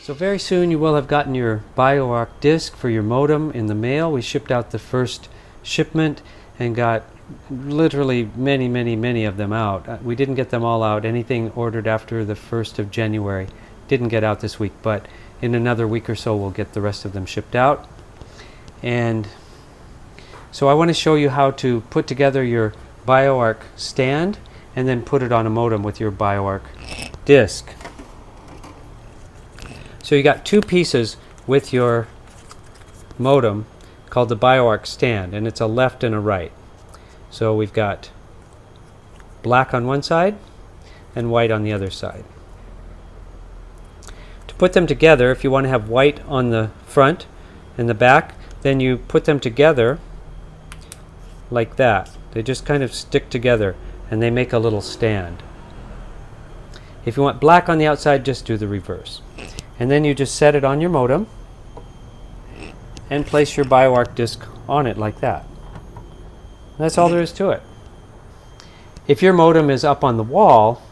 So very soon you will have gotten your BioArc Disc for your modem in the mail. We shipped out the first shipment and got literally many of them out. We didn't get them all out. Anything ordered after the 1st of January didn't get out this week, but in another week or so we'll get the rest of them shipped out. And so I want to show you how to put together your BioArc stand and then put it on a modem with your BioArc disc. So you got two pieces with your modem called the BioArc stand, and it's a left and a right. So we've got black on one side and white on the other side. To put them together, if you want to have white on the front and the back, then you put them together like that. They just kind of stick together and they make a little stand. If you want black on the outside, just do the reverse. And then you just set it on your modem and place your BioArc disc on it like that. That's all there is to it. If your modem is up on the wall,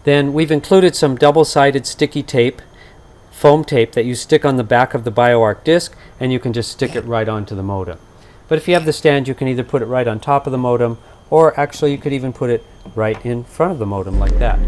then we've included some double-sided sticky tape, foam tape, that you stick on the back of the BioArc disc, and you can just stick it right onto the modem. But if you have the stand, you can either put it right on top of the modem, or actually you could even put it right in front of the modem like that.